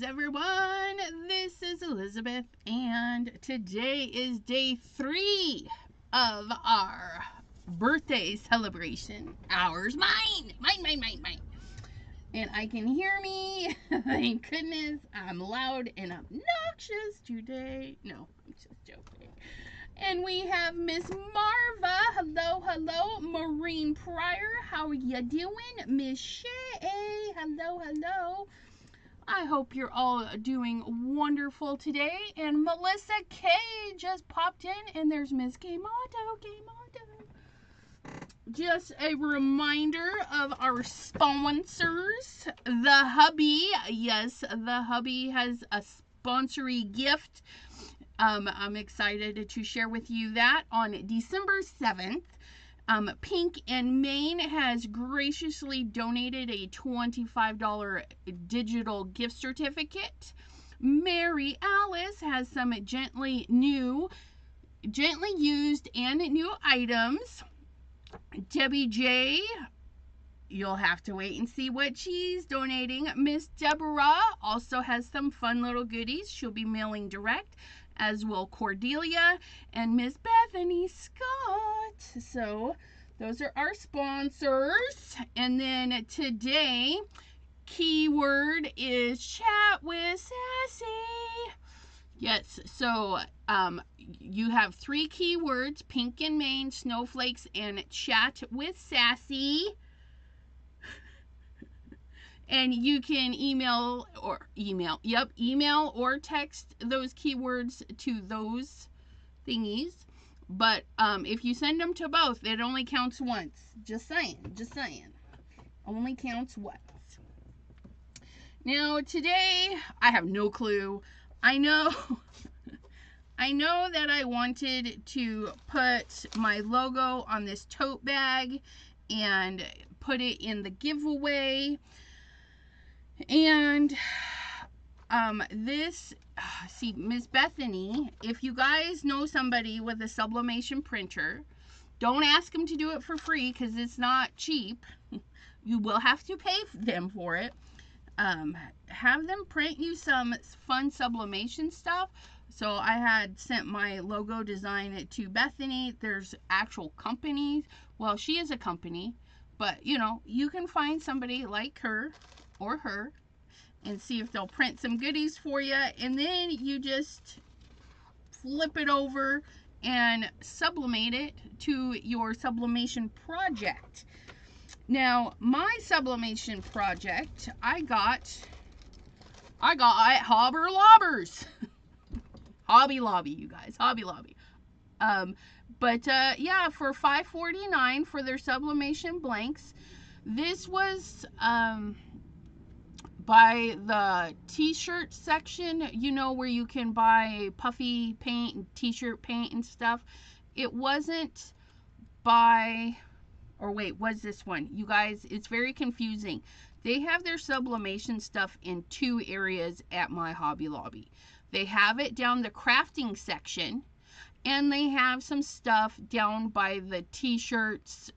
Greetings, everyone. This is Elizabeth, and today is day 3 of our birthday celebration. Ours, mine. And I can hear me. Thank goodness. I'm loud and obnoxious today. No, I'm just joking. And we have Miss Marva. Hello. Maureen Pryor. How are you doing? Miss Shay. Hello. I hope you're all doing wonderful today. And Melissa K just popped in. And there's Miss K Motto. Just a reminder of our sponsors. The Hubby. Yes, the Hubby has a sponsory gift. I'm excited to share with you that on December 7th. Pink and Maine has graciously donated a $25 digital gift certificate. Mary Alice has some gently used and new items. Debbie J, you'll have to wait and see what she's donating. Miss Deborah also has some fun little goodies. She'll be mailing direct, as will Cordelia and Miss Bethany Scott. So those are our sponsors. And then today, keyword is chat with Sassy. Yes, so you have 3 keywords: Pink and Maine, Snowflakes, and chat with Sassy. And you can email or text those keywords to those thingies. But if you send them to both, it only counts once. Just saying. Only counts once. Now today, I have no clue. I know that I wanted to put my logo on this tote bag and put it in the giveaway. And see, Miss Bethany, if you guys know somebody with a sublimation printer, don't ask them to do it for free because it's not cheap. You will have to pay them for it. Have them print you some fun sublimation stuff. So I had sent my logo design to Bethany. There's actual companies. Well, she is a company, but you know, you can find somebody like her or her and see if they'll print some goodies for you, and then you just flip it over and sublimate it to your sublimation project. Now, my sublimation project I got at Hobby Lobby, you guys. Hobby Lobby. Yeah, for $5.49 for their sublimation blanks. This was by the t-shirt section, you know, where you can buy puffy paint and t-shirt paint and stuff. It wasn't by, or wait, was this one? You guys, it's very confusing. They have their sublimation stuff in 2 areas at my Hobby Lobby. They have it down the crafting section, and they have some stuff down by the t-shirts,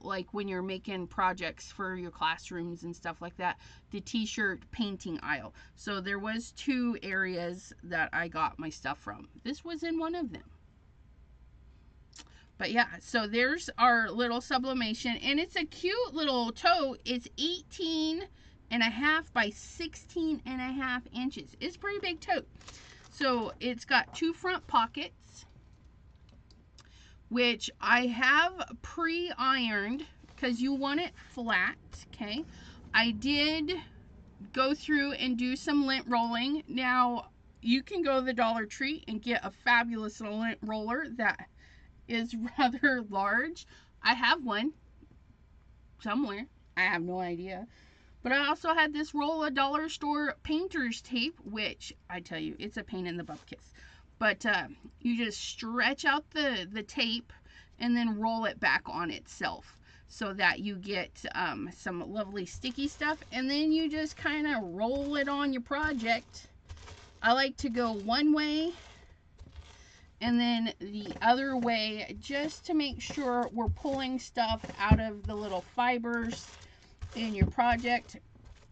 like when you're making projects for your classrooms and stuff like that, the t-shirt painting aisle. So there was 2 areas that I got my stuff from. This was in one of them. But yeah, so there's our little sublimation, and it's a cute little tote. It's 18.5 by 16.5 inches. It's a pretty big tote. So it's got 2 front pockets, which I have pre-ironed because you want it flat, okay? I did go through and do some lint rolling. Now, you can go to the Dollar Tree and get a fabulous lint roller that is rather large. I have one somewhere. I have no idea. But I also had this roll of dollar store painter's tape, which I tell you, it's a pain in the bupkis. But you just stretch out the tape and then roll it back on itself so that you get some lovely sticky stuff. And then you just kind of roll it on your project. I like to go one way and then the other way, just to make sure we're pulling stuff out of the little fibers in your project.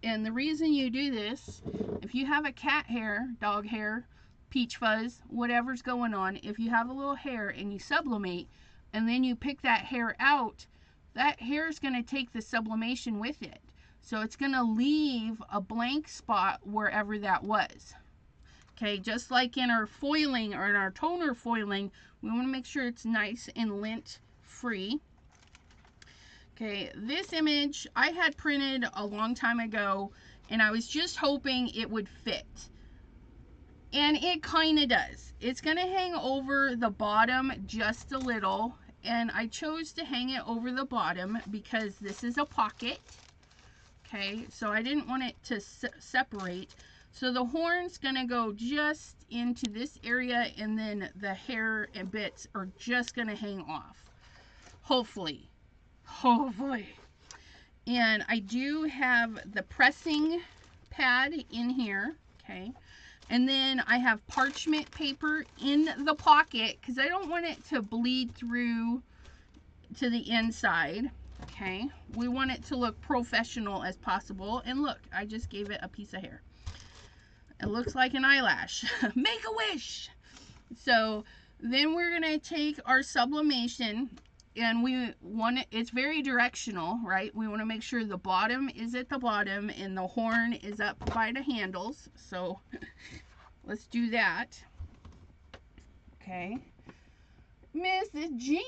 And the reason you do this, if you have a cat hair, dog hair, peach fuzz, whatever's going on, if you have a little hair and you sublimate and then you pick that hair out, that hair is going to take the sublimation with it. So it's going to leave a blank spot wherever that was. Okay, just like in our foiling or in our toner foiling, we want to make sure it's nice and lint free. Okay, this image I had printed a long time ago, and I was just hoping it would fit. And it kind of does. It's going to hang over the bottom just a little, and I chose to hang it over the bottom because this is a pocket. Okay, so I didn't want it to separate. So the horn's going to go just into this area, and then the hair and bits are just going to hang off. Hopefully. Hopefully. And I do have the pressing pad in here. Okay. And then I have parchment paper in the pocket because I don't want it to bleed through to the inside. Okay. We want it to look professional as possible. And look, I just gave it a piece of hair. It looks like an eyelash. Make a wish. So then we're going to take our sublimation, and we want it, it's very directional, right? We want to make sure the bottom is at the bottom and the horn is up by the handles. So let's do that. Okay. Mrs. Jean,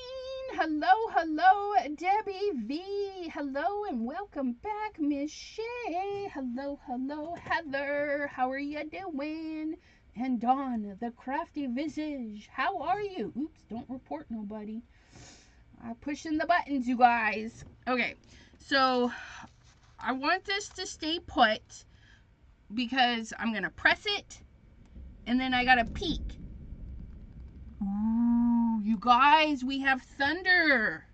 hello, hello. Debbie V, hello and welcome back. Miss Shay, hello, hello. Heather, how are you doing? And Dawn, the crafty visage, how are you? Oops, don't report nobody. I'm pushing the buttons, you guys. Okay, so I want this to stay put because I'm going to press it, and then I got to peek. Ooh, you guys, we have thunder.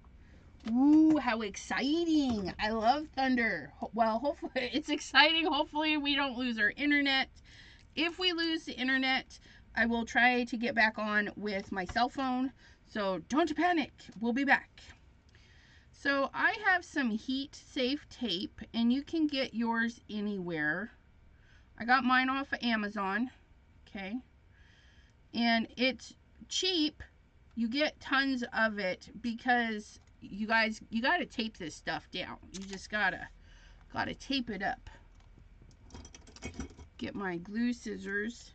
Ooh, how exciting. I love thunder. Well, hopefully it's exciting. Hopefully we don't lose our internet. If we lose the internet, I will try to get back on with my cell phone. So don't panic. We'll be back. So I have some heat safe tape, and you can get yours anywhere. I got mine off of Amazon. Okay. And it's cheap. You get tons of it because you guys, you got to tape this stuff down. You just gotta tape it up. Get my glue scissors.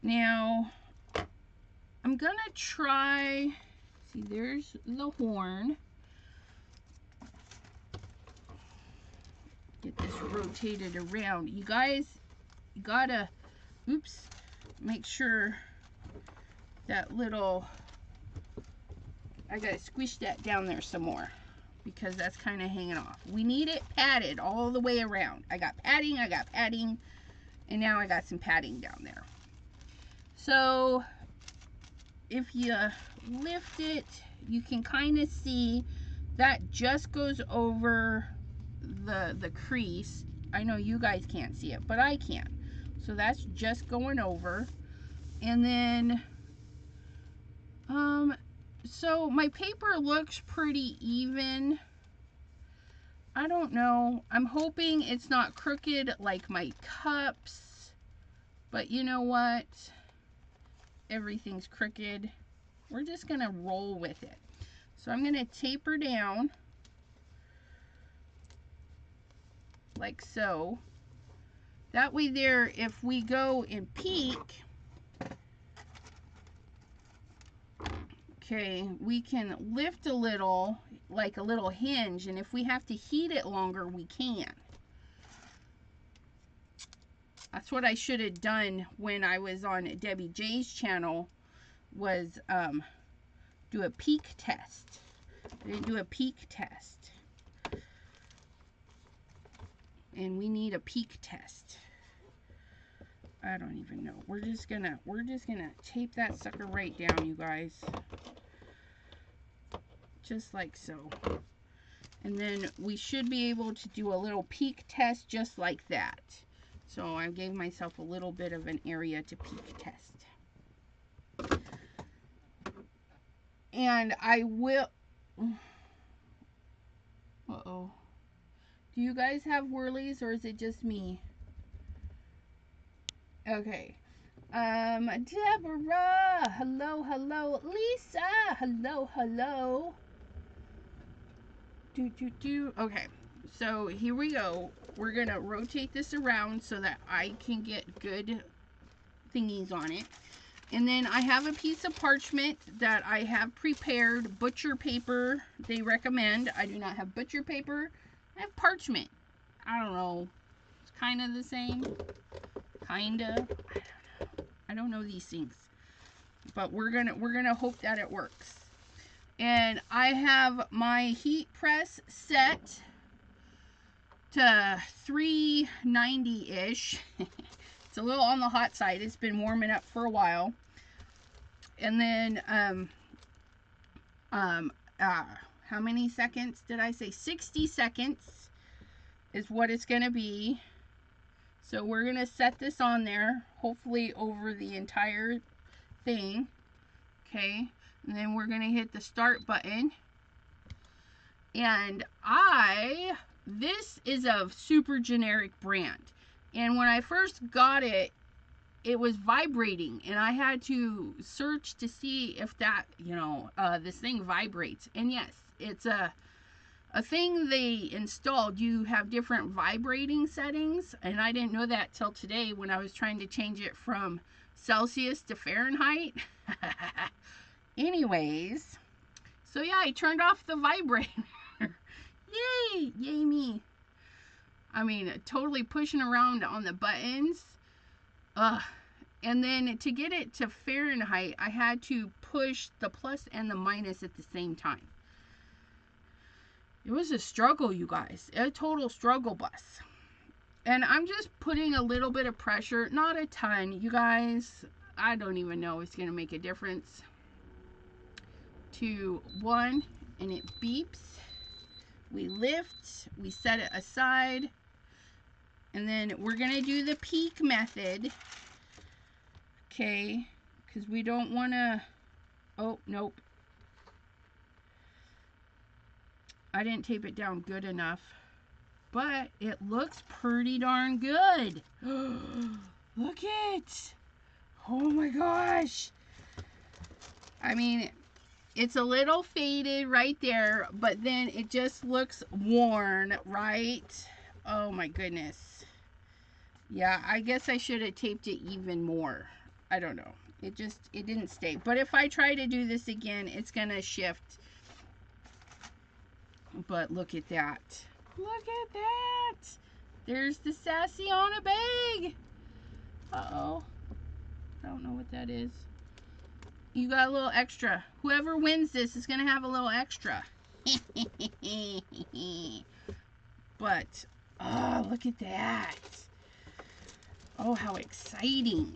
Now I'm gonna try, see, there's the horn. Get this rotated around. You guys, you gotta, oops, make sure that little, I gotta squish that down there some more because that's kind of hanging off. We need it padded all the way around. I got padding, and now I got some padding down there. So if you lift it, you can kind of see that just goes over the crease. I know you guys can't see it, but I can. So that's just going over. And then so my paper looks pretty even. I don't know. I'm hoping it's not crooked like my cups, but you know what? Everything's crooked. We're just gonna roll with it. So I'm gonna taper down like so. That way there, if we go and peek, okay, we can lift a little, like a little hinge, and if we have to heat it longer, we can. That's what I should have done when I was on Debbie J's channel, was do a peak test. I didn't do a peak test. And we need a peak test. I don't even know. We're just gonna tape that sucker right down, you guys. Just like so. And then we should be able to do a little peak test just like that. So I gave myself a little bit of an area to peak test. And I will, Do you guys have whirlies or is it just me? Okay. Deborah, hello, hello. Lisa, hello, hello. Okay, so here we go. We're gonna rotate this around so that I can get good thingies on it. And then I have a piece of parchment that I have prepared. Butcher paper, they recommend. I do not have butcher paper. I have parchment. I don't know. It's kind of the same. Kinda. I don't know these things. But we're gonna hope that it works. And I have my heat press set to 390-ish. It's a little on the hot side. It's been warming up for a while. And then, how many seconds did I say? 60 seconds is what it's going to be. So we're going to set this on there, hopefully over the entire thing. Okay. And then we're going to hit the start button. And this is a super generic brand. And when I first got it, it was vibrating. And I had to search to see if that, this thing vibrates. And yes, it's a thing they installed. You have different vibrating settings. And I didn't know that till today when I was trying to change it from Celsius to Fahrenheit. Anyways, so yeah, I turned off the vibrator. Yay! Yay me. I mean, totally pushing around on the buttons. And then to get it to Fahrenheit, I had to push the plus and the minus at the same time. It was a struggle, you guys. A total struggle bus. And I'm just putting a little bit of pressure. Not a ton, you guys. I don't even know if it's going to make a difference. 2, 1, and it beeps. We lift, we set it aside, and then we're going to do the peak method. Okay, because we don't want to, oh, nope. I didn't tape it down good enough, but it looks pretty darn good. Look it. Oh my gosh. I mean, it's a little faded right there, but then it just looks worn, right? Oh my goodness. Yeah, I guess I should have taped it even more. I don't know. It didn't stay. But if I try to do this again, it's gonna shift. But look at that. Look at that. There's the Sassy on a bag. Uh-oh. I don't know what that is. You got a little extra. Whoever wins this is going to have a little extra. But, oh, look at that. Oh, how exciting.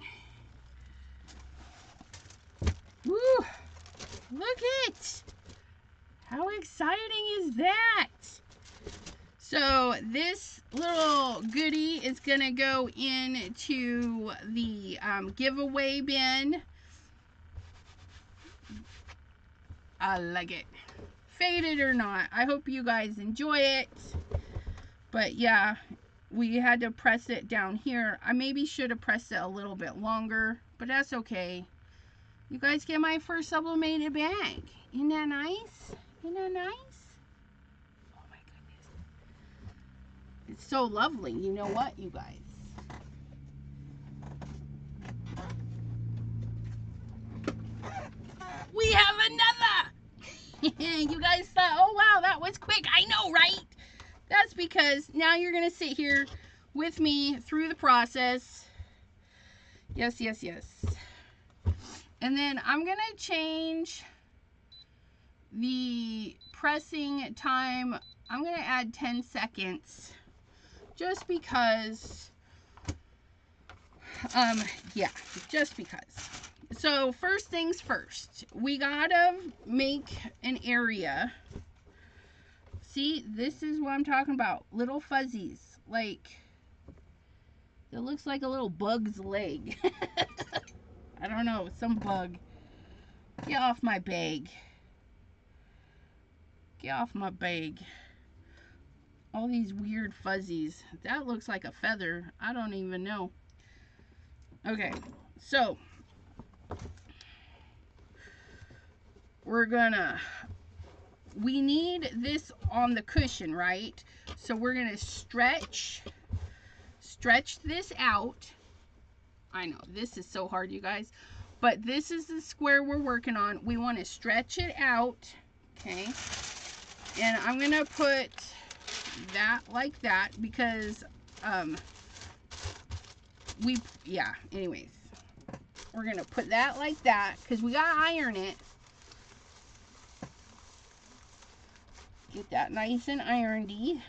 Woo! Look it. How exciting is that? So this little goodie is going to go into the giveaway bin. I like it. Faded or not, I hope you guys enjoy it. But yeah, we had to press it down here. I maybe should have pressed it a little bit longer, but that's okay. You guys get my first sublimated bag. Isn't that nice? Isn't that nice? Oh my goodness. It's so lovely. You know what, you guys? We have another! You guys thought, oh wow, that was quick. I know, right? That's because now you're going to sit here with me through the process. Yes, yes, yes. And then I'm going to change the pressing time. I'm going to add 10 seconds just because, yeah, just because. So first things first, we gotta make an area. See, this is what I'm talking about. Little fuzzies, like, it looks like a little bug's leg. I don't know, some bug. Get off my bag. Get off my bag. All these weird fuzzies. That looks like a feather. I don't even know. Okay, so we need this on the cushion, right? So we're gonna stretch this out. I know, this is so hard, you guys, but this is the square we're working on. We want to stretch it out, okay? And I'm gonna put that like that because anyways, we're gonna put that like that because we gotta iron it. Get that nice and ironedy,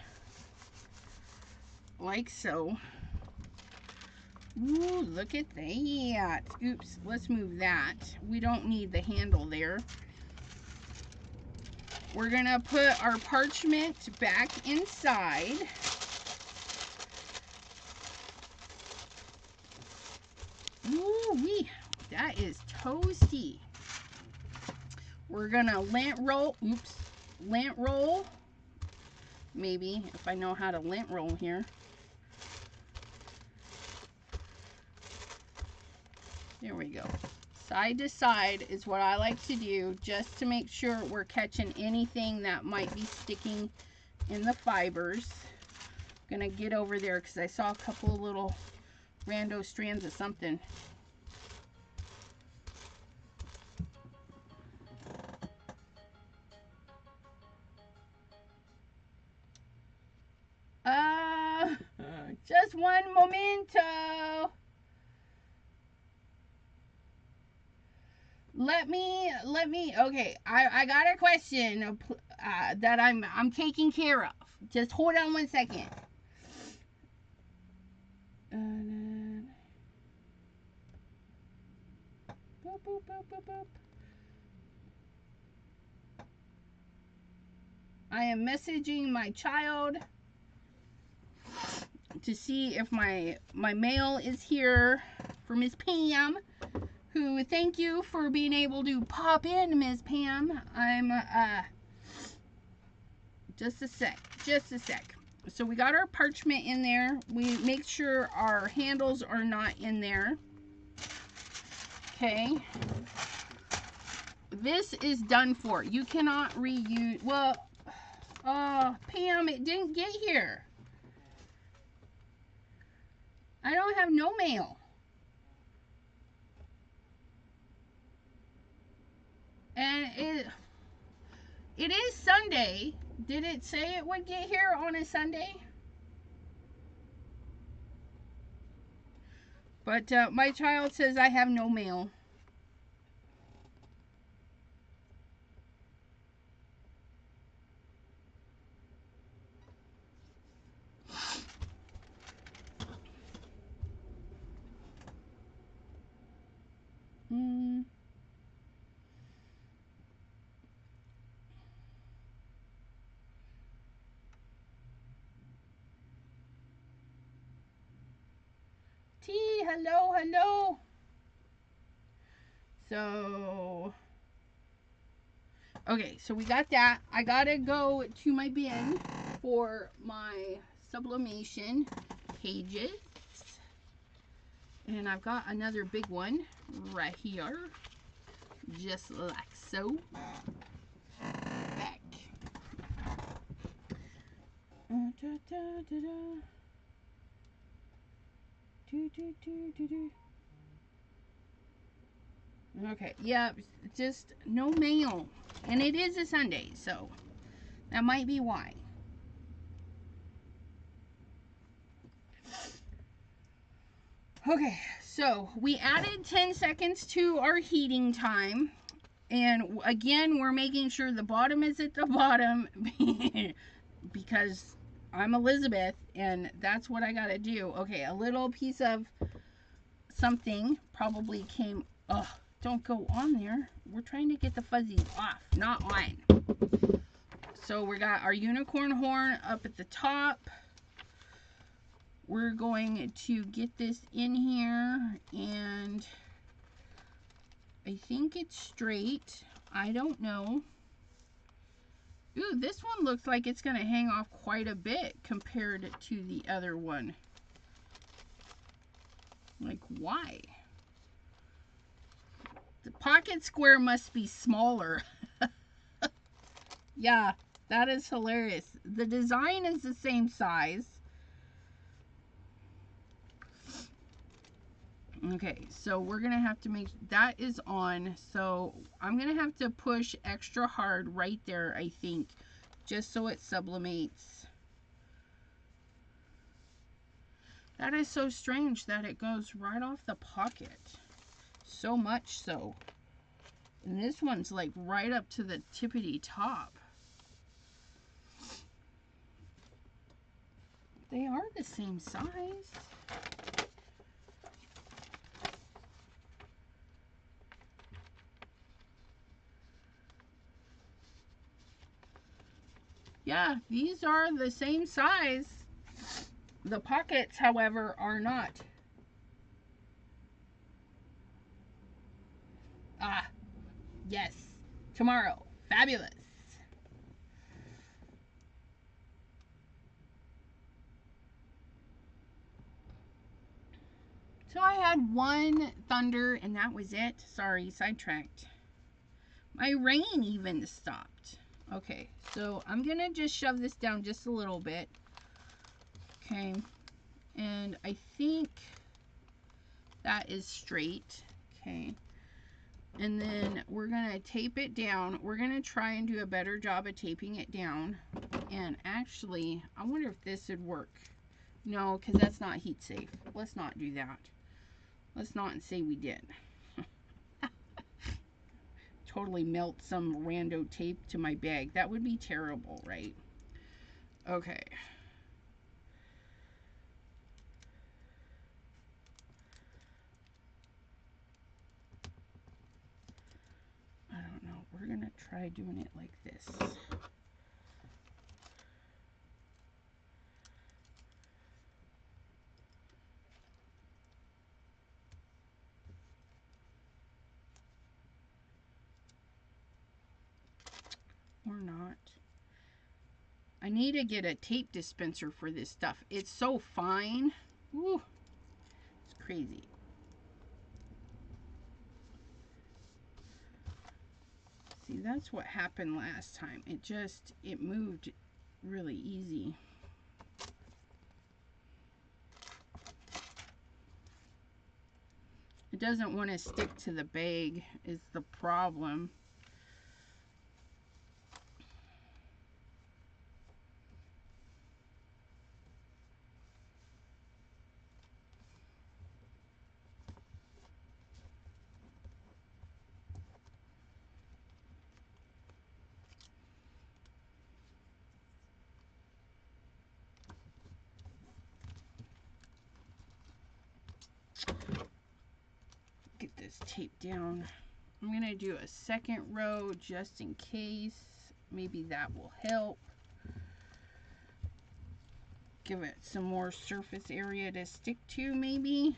like so. Ooh, look at that. Oops, let's move that. We don't need the handle there. We're gonna put our parchment back inside. Ooh-wee, that is toasty. We're gonna lint roll, maybe, if I know how to lint roll here. There we go. Side to side is what I like to do, just to make sure we're catching anything that might be sticking in the fibers. I'm gonna get over there because I saw a couple of little rando strands of something. Just one momento. Let me, okay, I got a question that I'm taking care of. Just hold on one second. Boop, boop, boop, boop, boop. I am messaging my child to see if my mail is here for Miss Pam, who, thank you for being able to pop in, Miss Pam. I'm, just a sec. So we got our parchment in there. We make sure our handles are not in there. Okay. This is done for. You cannot reuse, well, Pam, it didn't get here. I don't have no mail. And it is Sunday. Did it say it would get here on a Sunday? But my child says I have no mail. T, hello. So, okay, so we got that. I gotta go to my bin for my sublimation pages. And I've got another big one right here, just like so. Back. Okay, yeah, just no mail. And it is a Sunday, so that might be why. Okay, so we added 10 seconds to our heating time. And again, we're making sure the bottom is at the bottom because I'm Elizabeth and that's what I gotta do. Okay, a little piece of something probably came, don't go on there. We're trying to get the fuzzies off, not on. So we got our unicorn horn up at the top. We're going to get this in here, and I think it's straight. I don't know. Ooh, this one looks like it's going to hang off quite a bit compared to the other one. Like, why? The pocket square must be smaller. Yeah, that is hilarious. The design is the same size. Okay, so we're going to have to make... That is on, so I'm going to have to push extra hard right there, I think, just so it sublimates. That is so strange that it goes right off the pocket. So much so. And this one's like right up to the tippity top. They are the same size. Yeah, these are the same size. The pockets, however, are not. Ah, yes. Tomorrow. Fabulous. So I had one thunder and that was it. Sorry, sidetracked. My rain even stopped. Okay, so I'm going to just shove this down just a little bit. Okay, and I think that is straight. Okay, and then we're going to tape it down. We're going to try and do a better job of taping it down. And actually, I wonder if this would work. No, because that's not heat safe. Let's not do that. Let's not say we did. Totally melt some rando tape to my bag. That would be terrible, right? Okay. I don't know. We're going to try doing it like this. Or not. I need to get a tape dispenser for this stuff. It's so fine. Woo. It's crazy. See, that's what happened last time. It moved really easy. It doesn't want to stick to the bag is the problem. Get this tape down. I'm going to do a second row just in case. Maybe that will help. Give it some more surface area to stick to, maybe.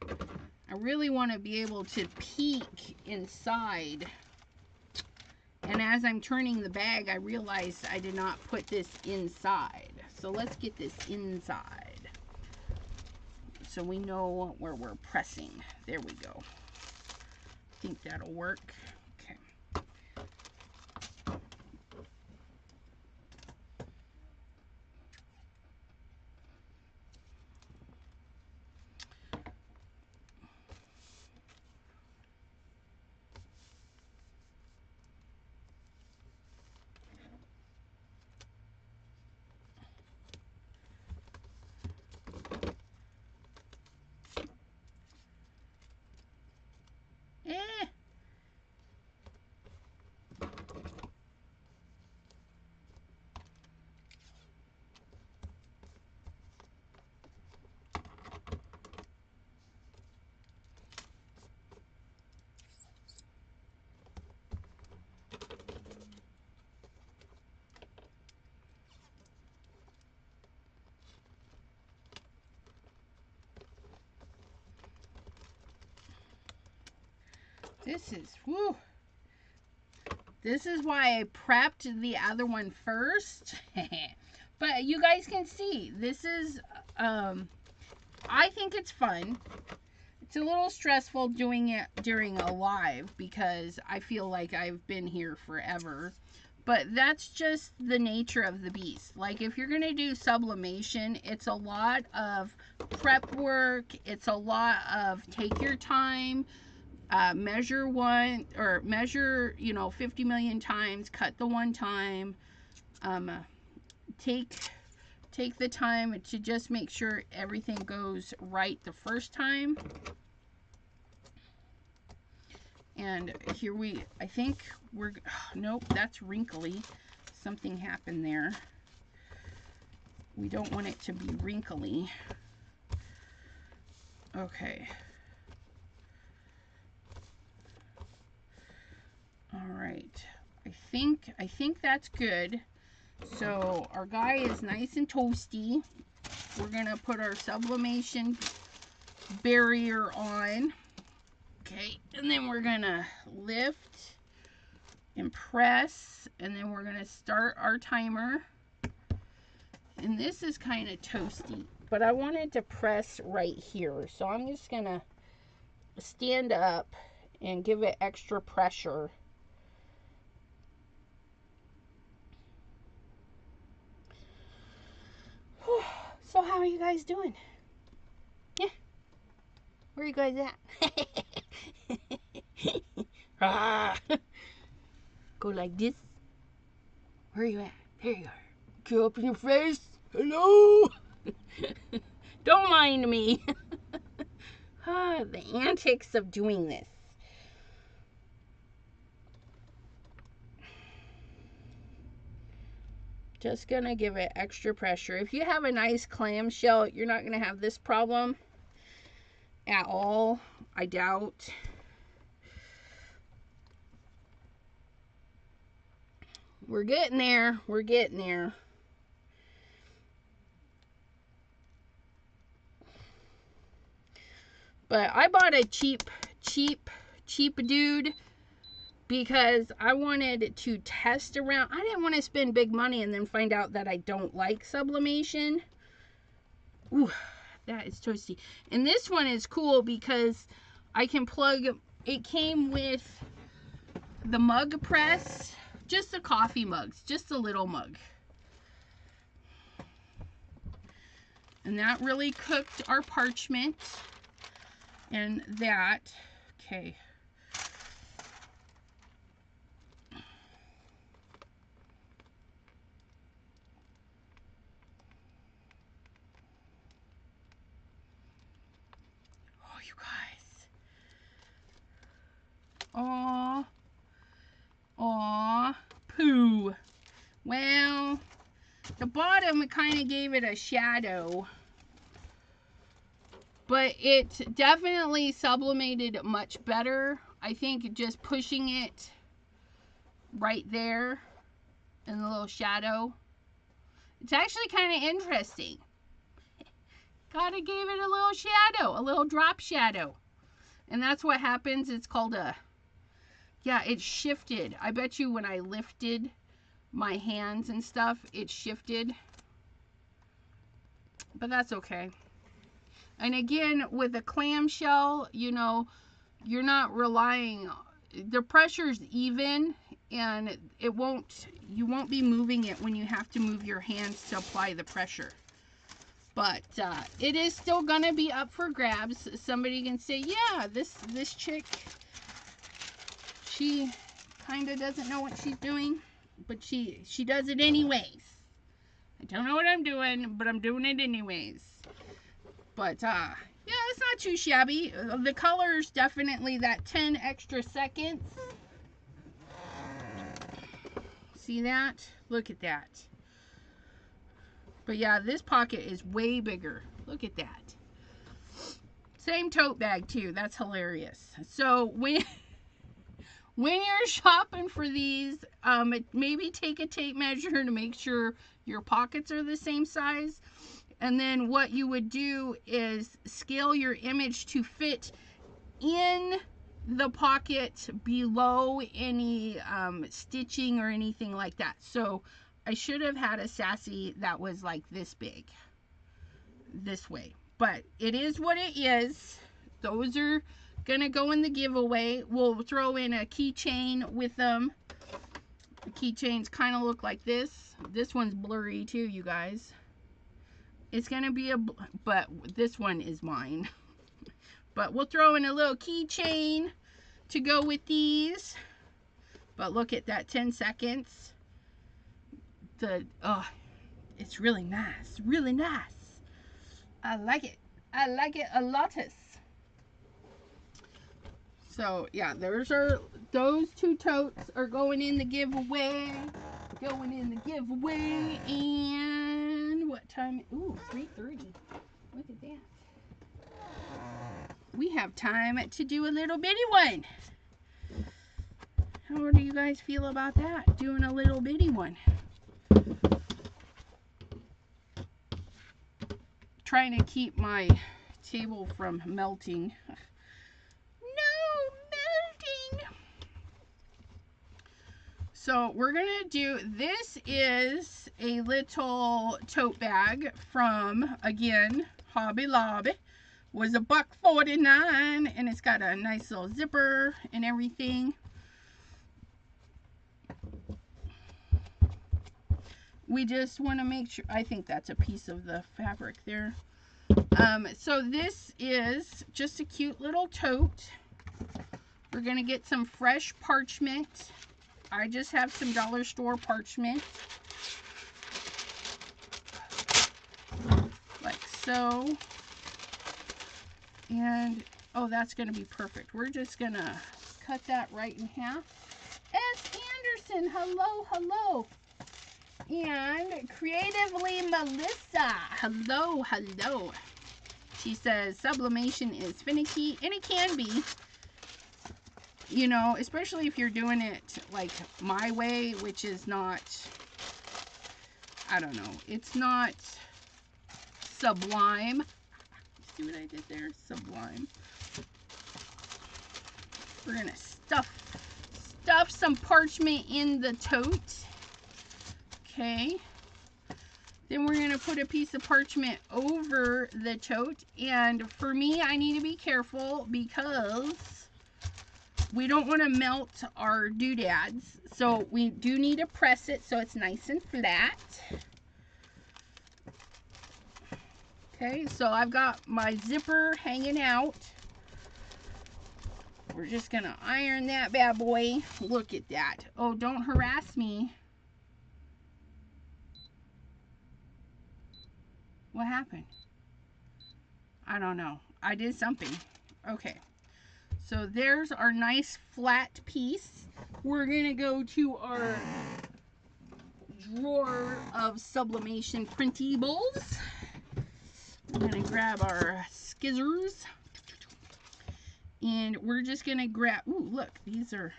I really want to be able to peek inside. And as I'm turning the bag, I realized I did not put this inside. So let's get this inside, so we know where we're pressing. There we go. I think that'll work. Okay. This is, whoo. This is why I prepped the other one first. But you guys can see, this is, I think it's fun. It's a little stressful doing it during a live because I feel like I've been here forever. But that's just the nature of the beast. Like, if you're going to do sublimation, it's a lot of prep work. It's a lot of take your time, measure one, or measure, you know, 50 million times, cut the one time. Take the time to just make sure everything goes right the first time. And here I think we're, nope, that's wrinkly. Something happened there. We don't want it to be wrinkly. Okay. All right. I think that's good. So our guy is nice and toasty. We're gonna put our sublimation barrier on. Okay, and then we're gonna lift and press, and then we're gonna start our timer. And this is kind of toasty, but I wanted to press right here. So I'm just gonna stand up and give it extra pressure. So how are you guys doing? Yeah. Where are you guys at? Go like this. Where are you at? There you are. Go up in your face. Hello. Don't mind me. The antics of doing this. Just gonna give it extra pressure. If you have a nice clamshell, you're not gonna have this problem at all, I doubt. We're getting there. We're getting there. But I bought a cheap dude because I wanted to test around. I didn't want to spend big money and then find out that I don't like sublimation. Ooh, that is toasty. And this one is cool because I can plug, it came with the mug press, just the coffee mugs, just a little mug. And that really cooked our parchment. And that, okay. Aw. Aw. Poo. Well, the bottom kind of gave it a shadow. But it definitely sublimated much better. I think just pushing it right there in the little shadow. It's actually kind of interesting. Gotta give it a little shadow, a little drop shadow. And that's what happens. It's called a, yeah, it shifted. I bet you when I lifted my hands and stuff, it shifted. But that's okay. And again, with a clamshell, you know, you're not relying, the pressure's even, and it won't, you won't be moving it when you have to move your hands to apply the pressure. But it is still gonna be up for grabs. Somebody can say, yeah, this chick, she kind of doesn't know what she's doing, but she does it anyways. I don't know what I'm doing, but I'm doing it anyways. But yeah, it's not too shabby. The color's definitely that 10 extra seconds. See that? Look at that. But yeah, this pocket is way bigger. Look at that. Same tote bag too. That's hilarious. So when you're shopping for these, maybe take a tape measure to make sure your pockets are the same size. And then what you would do is scale your image to fit in the pocket below any stitching or anything like that. So I should have had a Sassy that was like this big, this way. But it is what it is. Those are gonna go in the giveaway. We'll throw in a keychain with them. The keychains kind of look like this. This one's blurry too, you guys. It's gonna be but this one is mine. But we'll throw in a little keychain to go with these. But look at that, 10 seconds. It's really nice, really nice. I like it. I like it a lot. So yeah, those two totes are going in the giveaway. And what time? Ooh, 3:30. Look at that. We have time to do a little bitty one. How do you guys feel about that? Doing a little bitty one. Trying to keep my table from melting. So we're gonna do, this is a little tote bag from, again, Hobby Lobby. Was $1.49, and it's got a nice little zipper and everything. We just want to make sure, I think that's a piece of the fabric there. So this is just a cute little tote. We're gonna get some fresh parchment. I just have some dollar store parchment, like so. And oh, that's gonna be perfect. We're just gonna cut that right in half. S. Anderson, hello, hello. And Creatively Melissa, hello, hello. She says sublimation is finicky, and it can be. You know, especially if you're doing it like my way, which is not, I don't know, it's not sublime. See what I did there? Sublime. We're gonna stuff some parchment in the tote. Okay. Then we're gonna put a piece of parchment over the tote. And for me, I need to be careful because we don't want to melt our doodads. So we do need to press it so it's nice and flat. Okay, so I've got my zipper hanging out. We're just gonna iron that bad boy. Look at that. Oh, don't harass me. What happened? I don't know. I did something. Okay. So there's our nice flat piece. We're gonna go to our drawer of sublimation printables. I'm gonna grab our scissors, and we're just gonna grab. Ooh, look, these are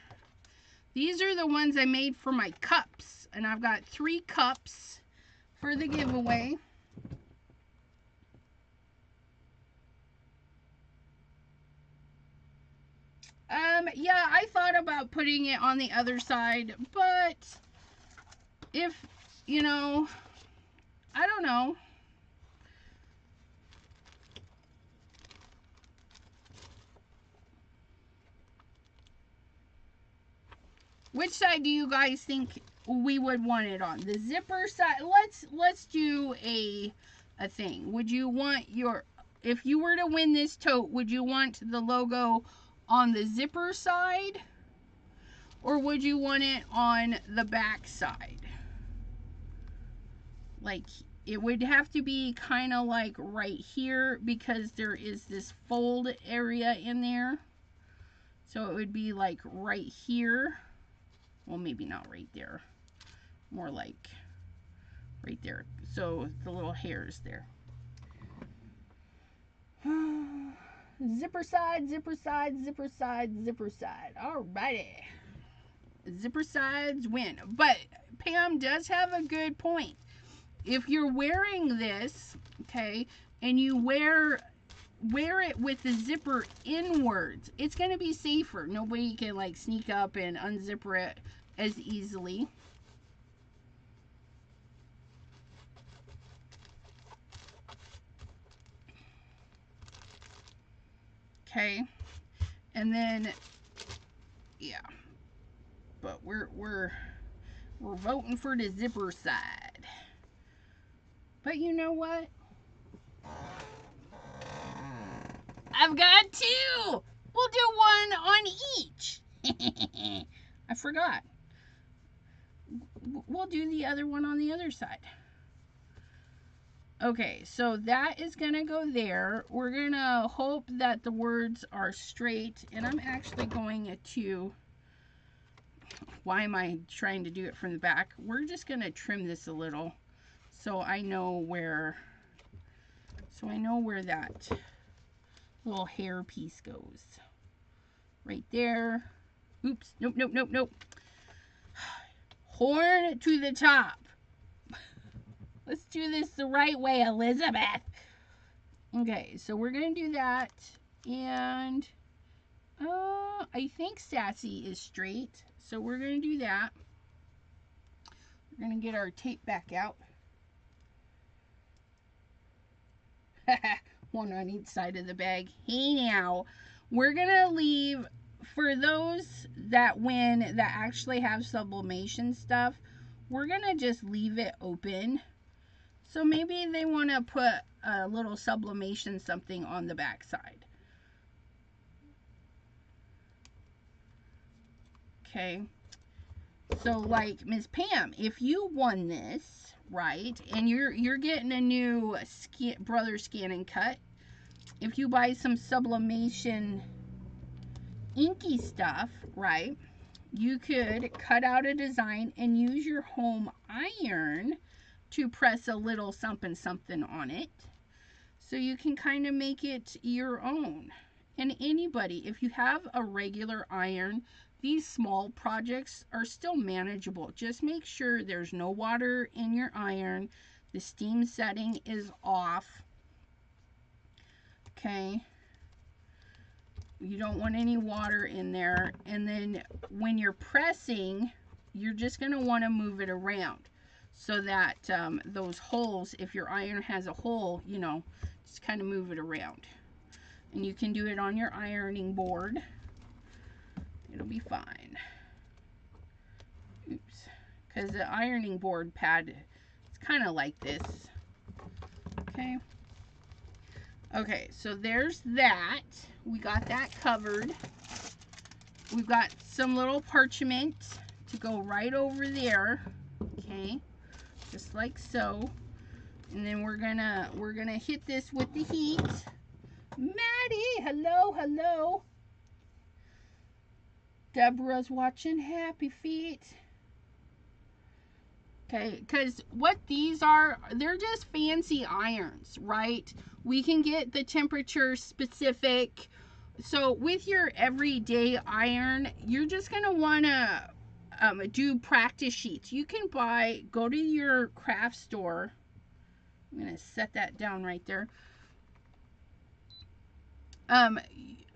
the ones I made for my cups, and I've got 3 cups for the giveaway. Yeah, I thought about putting it on the other side, but if, you know, I don't know. Which side do you guys think we would want it on? The zipper side? Let's do a thing. Would you want your, if you were to win this tote, would you want the logo on the zipper side, or would you want it on the back side? Like, it would have to be kind of like right here, because there is this fold area in there. So it would be like right here. Well, maybe not right there. More like right there. So the little hairs there. Zipper side, zipper side, zipper side, zipper side. Alrighty. Zipper sides win. But Pam does have a good point. If you're wearing this, okay, and you wear wear it with the zipper inwards. It's going to be safer. Nobody can like sneak up and unzipper it as easily. Okay. And then, yeah. But we're voting for the zipper side. But you know what? I've got two. We'll do one on each. I forgot. We'll do the other one on the other side. Okay, so that is going to go there. We're going to hope that the words are straight. And I'm actually going to... Why am I trying to do it from the back? We're just going to trim this a little so I know where that little hair piece goes. Right there. Oops. Nope, nope, nope, nope. Horn to the top. Let's do this the right way, Elizabeth. Okay, so we're going to do that. And I think Sassy is straight. So we're going to do that. We're going to get our tape back out. One on each side of the bag. Hey now, we're going to leave, for those that win that actually have sublimation stuff, we're going to just leave it open. So maybe they want to put a little sublimation something on the back side. Okay. So like Miss Pam, if you won this, right, and you're getting a new brother scan and cut, if you buy some sublimation inky stuff, right, you could cut out a design and use your home iron to press a little something something on it, so you can kind of make it your own. And anybody, if you have a regular iron, these small projects are still manageable. Just make sure there's no water in your iron. The steam setting is off. Okay. You don't want any water in there. And then when you're pressing, you're just going to want to move it around so that those holes, if your iron has a hole, you know, just kind of move it around. And you can do it on your ironing board. It'll be fine. Oops. Because the ironing board pad, it's kind of like this. Okay. Okay, so there's that. We got that covered. We've got some little parchment to go right over there. Okay. Just like so. And then we're gonna hit this with the heat. Maddie, hello, hello. Deborah's watching. Happy feet. Okay, because what these are, they're just fancy irons, right? We can get the temperature specific. So with your everyday iron, you're just going to want to do practice sheets. You can go to your craft store. I'm going to set that down right there.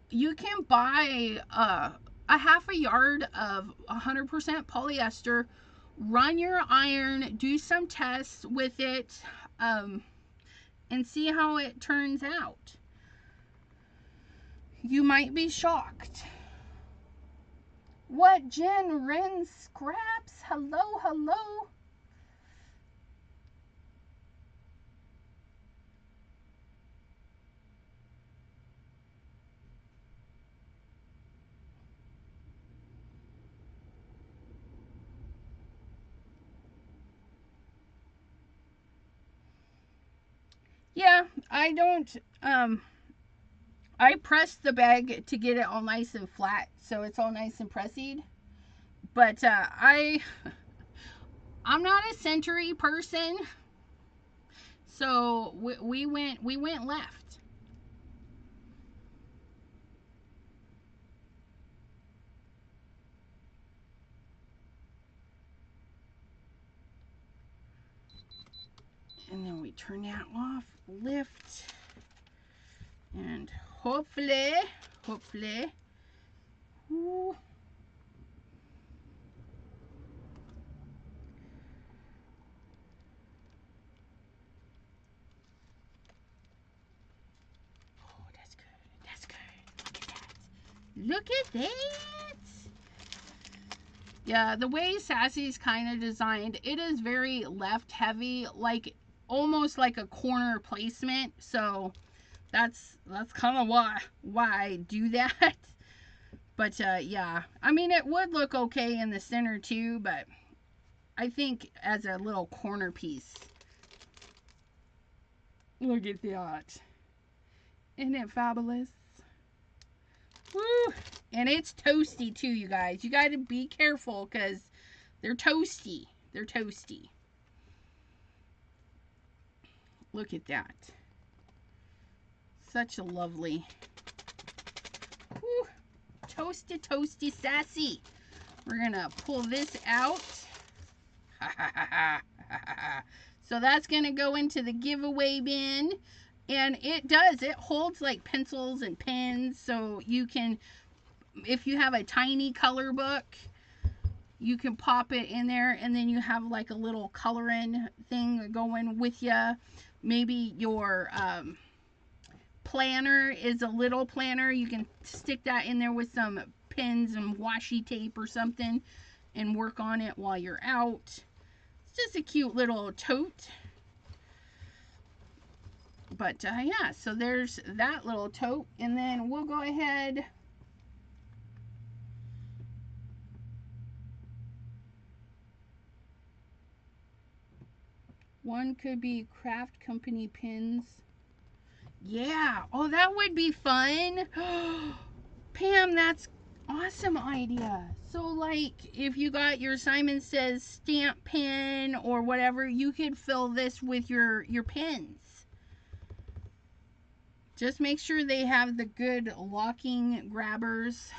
You can buy a half a yard of 100% polyester, run your iron, do some tests with it, and see how it turns out. You might be shocked. What, Jen Wren Scraps? Hello, hello. Yeah, I don't, I press the bag to get it all nice and flat, so it's all nice and pressed. But I'm not a century person, so we went left. And then we turn that off, lift, And hopefully, ooh, oh, that's good. That's good. Look at that. Look at that. Yeah, the way Sassy's kind of designed, it is very left heavy, like almost like a corner placement. So that's kind of why I do that. But yeah, I mean, it would look okay in the center too, but I think as a little corner piece. Look at that. Isn't it fabulous? Woo! And it's toasty too, you guys. You got to be careful because they're toasty. They're toasty. Look at that. Such a lovely, woo, toasty, toasty, sassy. We're going to pull this out. So that's going to go into the giveaway bin. And it does. It holds like pencils and pens. So you can, if you have a tiny color book, you can pop it in there. And then you have like a little coloring thing going with you. Maybe your planner is a little planner. You can stick that in there with some pins and washi tape or something and work on it while you're out. It's just a cute little tote. But yeah, so there's that little tote. And then we'll go ahead. One could be craft company pins. Yeah. Oh, that would be fun. Pam, that's awesome idea. So like if you got your Simon Says stamp pin or whatever, you could fill this with your pins. Just make sure they have the good locking grabbers.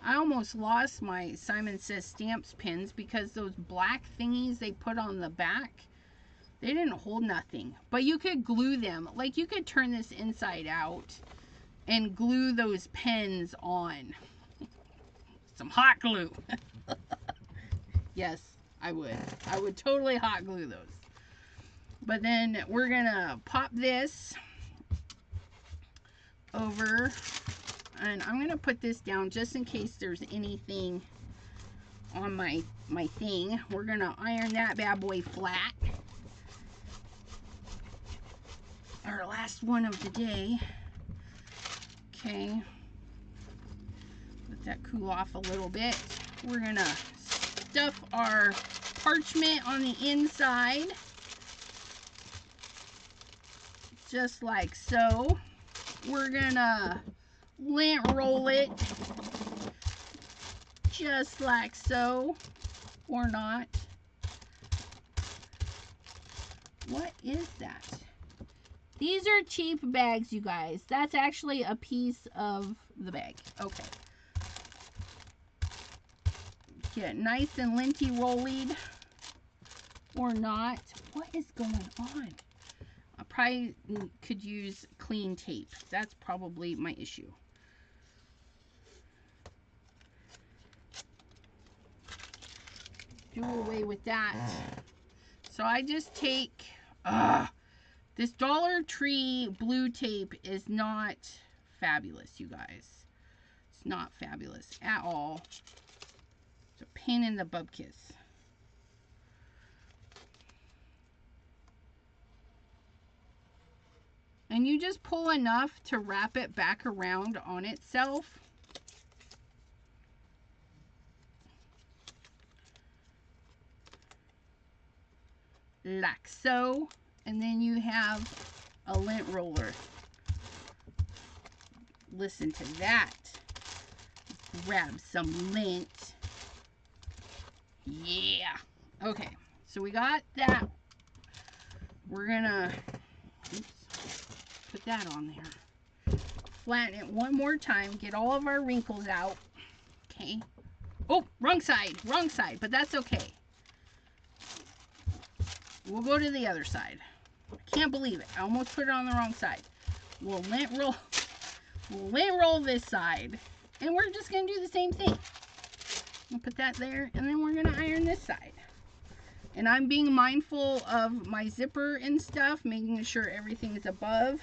I almost lost my Simon Says Stamps pins because those black thingies they put on the back, they didn't hold nothing. But you could glue them. Like you could turn this inside out and glue those pins on. Some hot glue. Yes, I would. I would totally hot glue those. But then we're gonna pop this over, and I'm gonna put this down just in case there's anything on my thing. We're gonna iron that bad boy flat. Our last one of the day. Okay, let that cool off a little bit. We're gonna stuff our parchment on the inside just like so. We're gonna lint roll it just like so, or not. What is that? These are cheap bags, you guys. That's actually a piece of the bag. Okay. Get nice and linty rolled, or not. What is going on? I probably could use clean tape. That's probably my issue. Do away with that. So I just take, this Dollar Tree blue tape is not fabulous, you guys. It's not fabulous at all. It's a pain in the bubkiss. And you just pull enough to wrap it back around on itself. Like so. And then you have a lint roller. Listen to that. Let's grab some lint. Yeah. Okay. So we got that. We're gonna put that on there. Flatten it one more time. Get all of our wrinkles out. Okay. Oh, wrong side. Wrong side. But that's okay. We'll go to the other side. I can't believe it. I almost put it on the wrong side. We'll lint roll this side. And we're just going to do the same thing. We'll put that there, and then we're going to iron this side. And I'm being mindful of my zipper and stuff, making sure everything is above.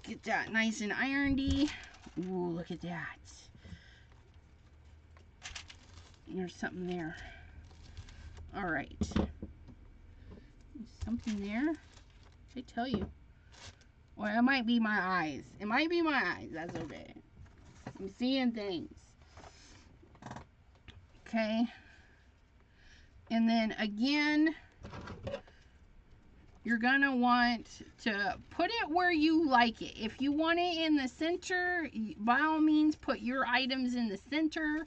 Get that nice and ironedy. Ooh, look at that. There's something there. All right. Something there. I tell you. Well, it might be my eyes. It might be my eyes. That's okay. I'm seeing things. Okay. And then again, you're going to want to put it where you like it. If you want it in the center, by all means, put your items in the center.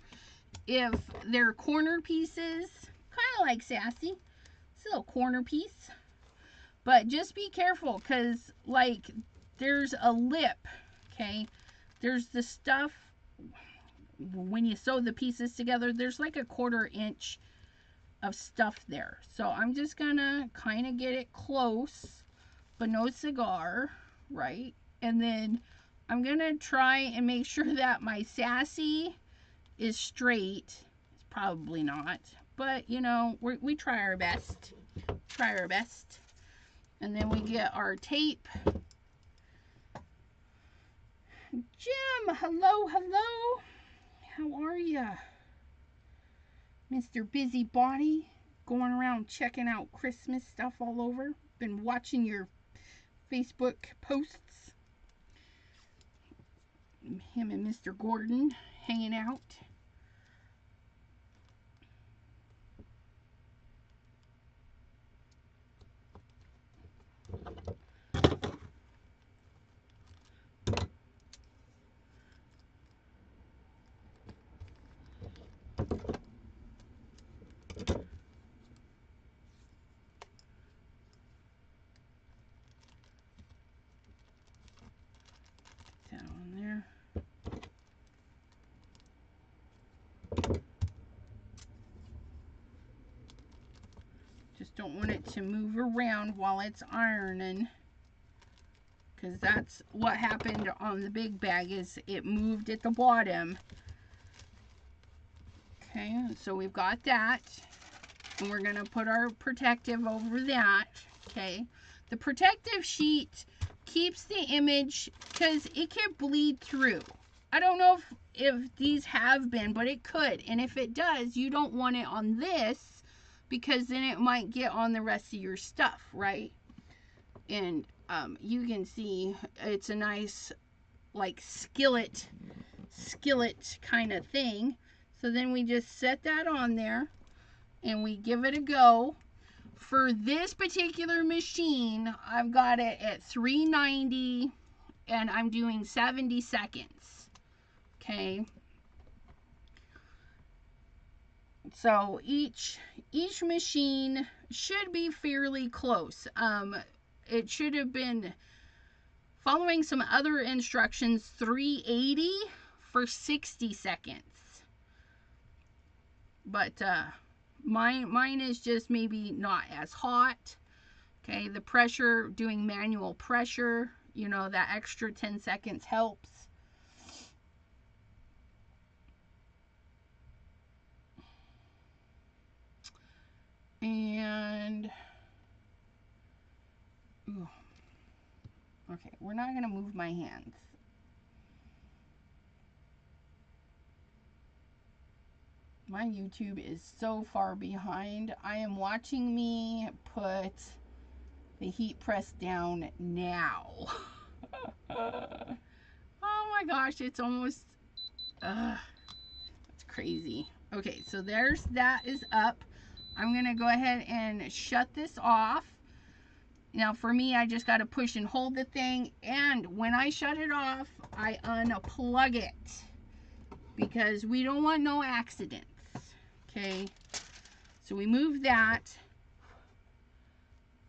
If they're corner pieces, kind of like Sassy, it's a little corner piece. But just be careful, because, like, there's a lip, okay? There's the stuff, when you sew the pieces together, there's like a 1/4 inch of stuff there. So I'm just gonna kind of get it close, but no cigar, right? And then I'm gonna try and make sure that my Sassy is straight. It's probably not, but you know, we try our best. Try our best. And then we get our tape. Jim, hello, hello. How are ya? Mr. Busybody, going around checking out Christmas stuff all over. Been watching your Facebook posts. Him and Mr. Gordon hanging out. Down there. Just don't want it to move around while it's ironing, because that's what happened on the big bag, is it moved at the bottom. Okay, so we've got that, and we're going to put our protective over that. Okay, the protective sheet keeps the image, because it can bleed through. I don't know if these have been, but it could, and if it does, you don't want it on this, because then it might get on the rest of your stuff, right? And you can see it's a nice, like, skillet kind of thing. So then we just set that on there and we give it a go. For this particular machine, I've got it at 390 and I'm doing 70 seconds. Okay. So each machine should be fairly close. It should have been following some other instructions, 380 for 60 seconds. But mine is just maybe not as hot. Okay, the pressure, doing manual pressure, you know, that extra 10 seconds helps. And ooh, okay, we're not going to move my hands. My YouTube is so far behind. I am watching me put the heat press down now. Oh my gosh, it's almost, it's crazy. Okay, so that is up. I'm going to go ahead and shut this off. Now for me, I just got to push and hold the thing, and when I shut it off, I unplug it, because we don't want no accidents. Okay, so we move that,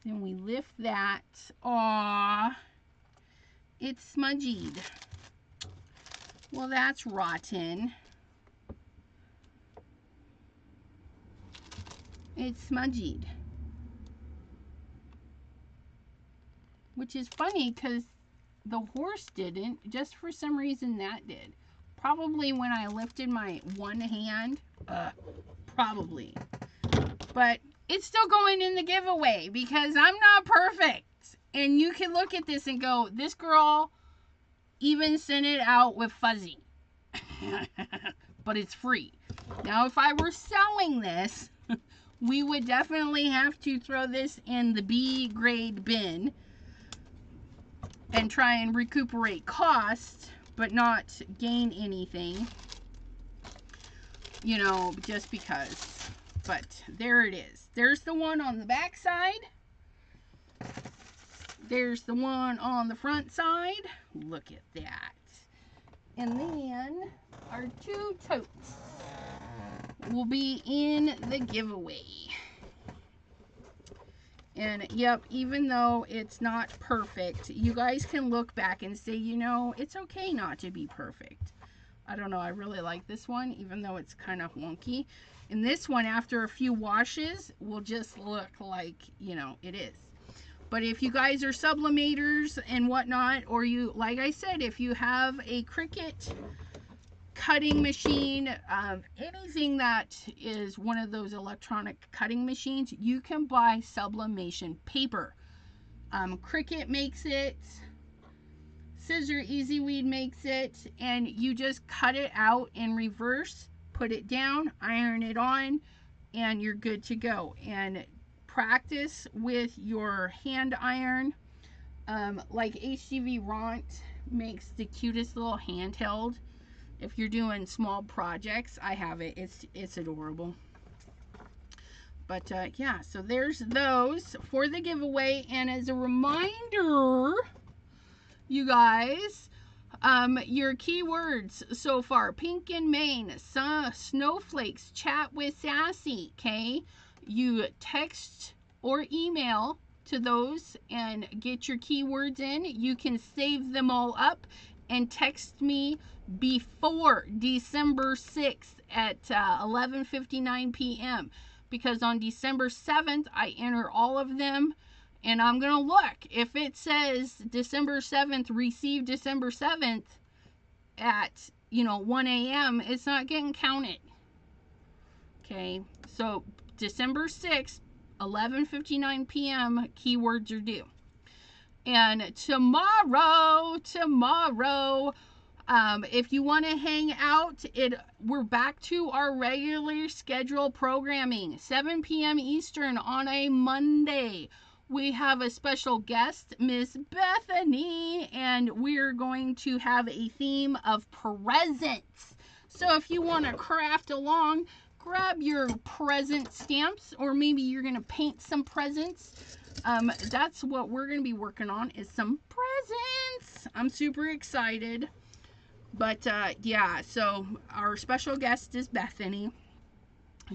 then we lift that. Aww, it's smudgied. Well, that's rotten. It's smudgied. which is funny because the horse didn't. Just for some reason that did. Probably when I lifted my one hand. Probably. But it's still going in the giveaway because I'm not perfect. And you can look at this and go, this girl even sent it out with fuzzy. But it's free. Now, if I were selling this, we would definitely have to throw this in the B grade bin and try and recuperate cost, but not gain anything, you know, just because. But there it is. There's the one on the back side. There's the one on the front side. Look at that. And then our 2 totes will be in the giveaway. And yep, even though it's not perfect, you guys can look back and say, you know, it's okay not to be perfect. I don't know, I really like this one, even though it's kind of wonky. And this one, after a few washes, will just look like, you know, it is. But if you guys are sublimators and whatnot, or you, like I said, if you have a Cricut cutting machine, anything that is one of those electronic cutting machines, you can buy sublimation paper. Cricut makes it, Scissor Easy Weed makes it, and you just cut it out in reverse, put it down, iron it on, and you're good to go. And practice with your hand iron. Like HGV Ront makes the cutest little handheld. If you're doing small projects, I have it. It's adorable. But yeah, so there's those for the giveaway. And as a reminder, you guys, your keywords so far: Pink and Maine, Snowflakes, Chat with Sassy. Okay, you text or email to those and get your keywords in. You can save them all up and text me before December 6th at 11:59 p.m. because on December 7th I enter all of them, and I'm gonna look. If it says December 7th, receive December 7th at, you know, 1 a.m., it's not getting counted. Okay, so December 6th, 11:59 p.m. keywords are due. And tomorrow, if you want to hang out, we're back to our regular schedule programming, 7 p.m. Eastern on a Monday. We have a special guest, Miss Bethany, and we're going to have a theme of presents. So if you want to craft along, grab your present stamps, or maybe you're going to paint some presents. That's what we're going to be working on, is some presents. I'm super excited. But yeah, so our special guest is Bethany.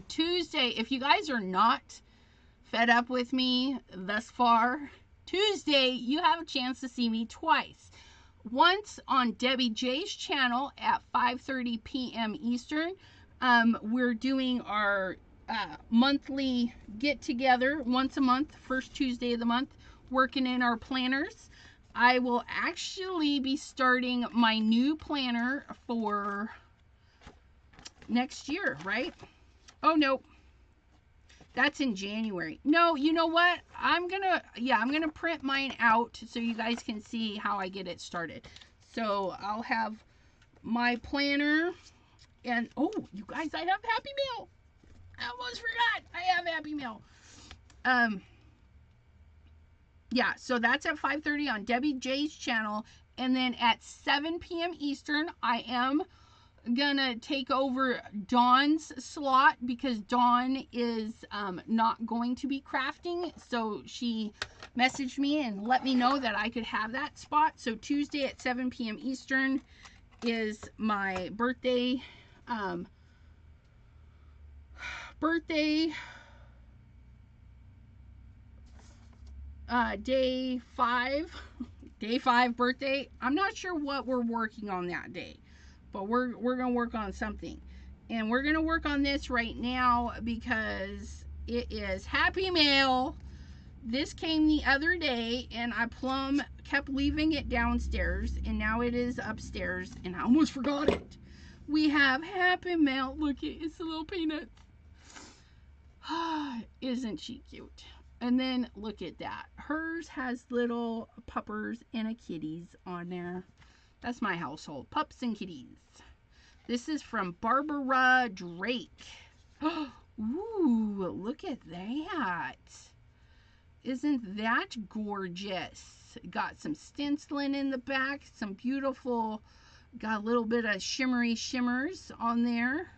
Tuesday, if you guys are not fed up with me thus far, Tuesday you have a chance to see me twice. Once on Debbie J's channel at 5:30 p.m. Eastern. We're doing our monthly get-together once a month, first Tuesday of the month, working in our planners. I will actually be starting my new planner for next year, right? Oh, no. That's in January. No, you know what? I'm gonna print mine out so you guys can see how I get it started. So I'll have my planner. And, oh, you guys, I have Happy Meal. I almost forgot. I have Happy Meal. Yeah, so that's at 5:30 on Debbie J's channel. And then at 7 p.m. Eastern, I am going to take over Dawn's slot because Dawn is not going to be crafting. So she messaged me and let me know that I could have that spot. So Tuesday at 7 p.m. Eastern is my birthday day 5 birthday. I'm not sure what we're working on that day, but we're gonna work on something, and we're gonna work on this right now because it is Happy Mail This came the other day, and I kept leaving it downstairs, and now it is upstairs, and I almost forgot it. We have Happy Mail. Look, it's a little peanut. Isn't she cute? And then look at that. Hers has little puppers and a kitties on there. That's my household. Pups and kitties. This is from Barbara Drake. Ooh, look at that. Isn't that gorgeous? Got some stenciling in the back. Some beautiful, got a little bit of shimmery shimmers on there.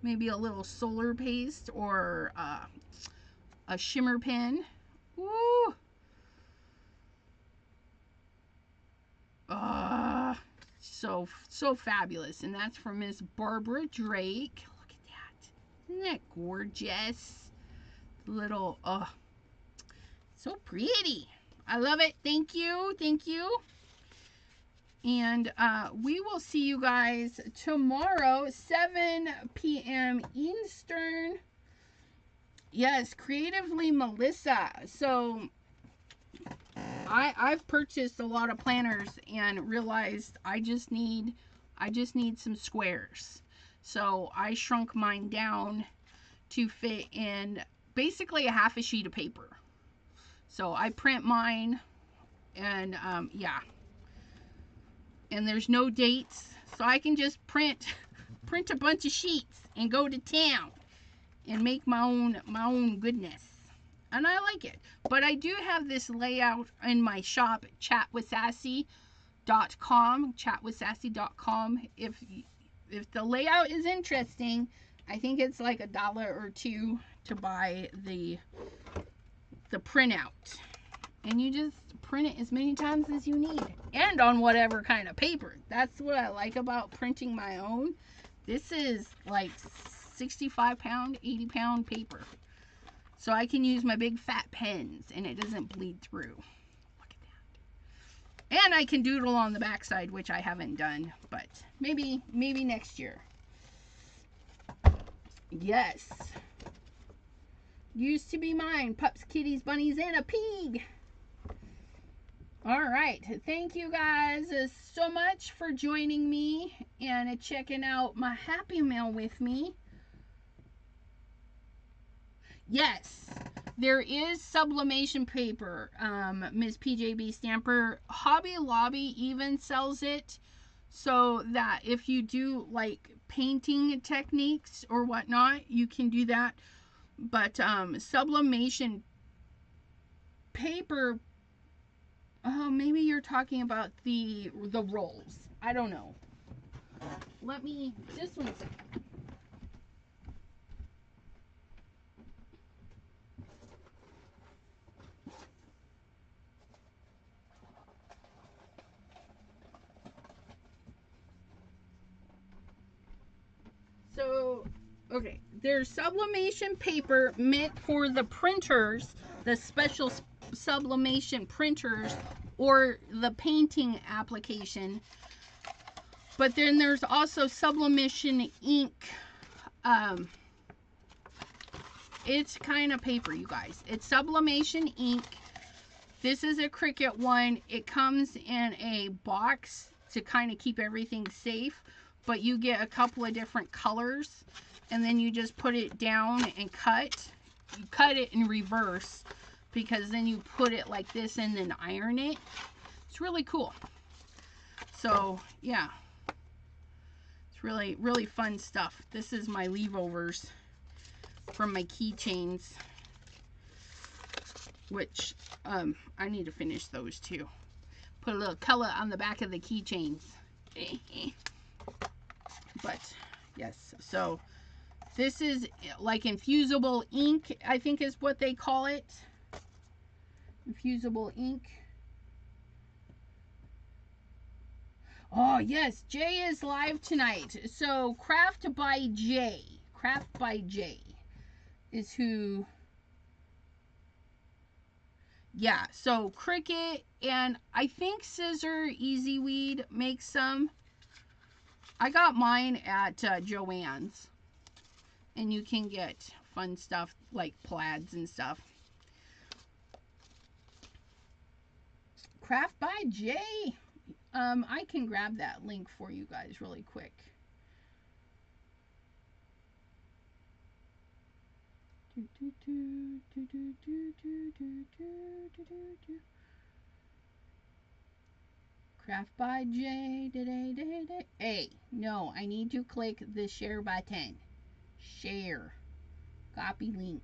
Maybe a little solar paste or a shimmer pen. Woo! So fabulous. And that's from Miss Barbara Drake. Look at that. Isn't that gorgeous? Little, so pretty. I love it. Thank you. Thank you. And we will see you guys tomorrow, 7 p.m. Eastern. Yes, Creatively Melissa. So I've purchased a lot of planners and realized I just need some squares. So I shrunk mine down to fit in basically a half a sheet of paper. So I print mine, and yeah. And there's no dates, so I can just print a bunch of sheets and go to town and make my own goodness. And I like it. But I do have this layout in my shop, chatwithsassy.com, chatwithsassy.com. If the layout is interesting, I think it's like $1 or $2 to buy the printout. And you just print it as many times as you need. And on whatever kind of paper. That's what I like about printing my own. This is like 65-pound, 80-pound paper. So I can use my big fat pens and it doesn't bleed through. Look at that. And I can doodle on the backside, which I haven't done. But maybe next year. Yes. Used to be mine. Pups, kitties, bunnies, and a pig. Alright, thank you guys so much for joining me and checking out my Happy Mail with me. Yes, there is sublimation paper. Ms. PJB Stamper. Hobby Lobby even sells it, so that if you do like painting techniques or whatnot, you can do that. But sublimation paper, oh, maybe you're talking about the rolls. I don't know. Let me, just one second. So, okay, there's sublimation paper meant for the printers, the special sublimation printers, or the painting application. But then there's also sublimation ink. It's kind of paper, you guys. It's sublimation ink. This is a Cricut one. It comes in a box to kind of keep everything safe. But you get a couple of different colors, and then you just put it down and cut. You cut it in reverse, because then you put it like this and then iron it. It's really cool. So yeah, it's really, really fun stuff. This is my leavovers from my keychains, which I need to finish those too. Put a little color on the back of the keychains. But yes, so this is like infusible ink, I think is what they call it. Infusible ink. Oh yes, Jay is live tonight. So Craft by Jay is who. Yeah, so Cricut, and I think Scissor Easy Weed makes some. I got mine at Joann's, and you can get fun stuff like plaids and stuff. Craft by Jay. I can grab that link for you guys really quick. Craft by Jay. Hey, no, I need to click the share button. Share. Copy link.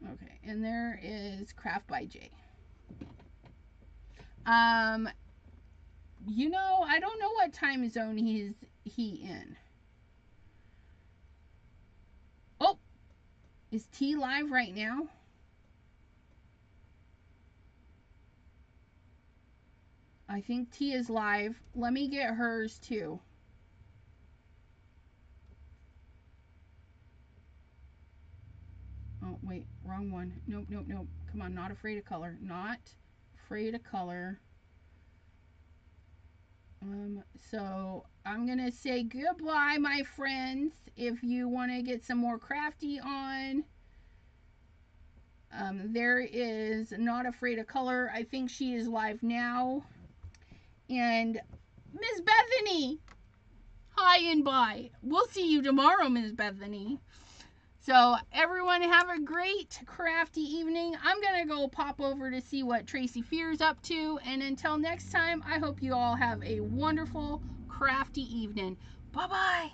Okay, and there is Craft by Jay. You know, I don't know what time zone he in. Oh, is T live right now? I think T is live. Let me get hers too. Oh, wait, wrong one. Nope, nope, nope. Come on, not afraid of color. Not afraid of color. So I'm going to say goodbye, my friends. If you want to get some more crafty on, there is Not Afraid of Color. I think she is live now. And Miss Bethany, hi and bye. We'll see you tomorrow, Miss Bethany. So everyone have a great crafty evening. I'm going to go pop over to see what Tracy Fear's up to. And until next time, I hope you all have a wonderful crafty evening. Bye-bye.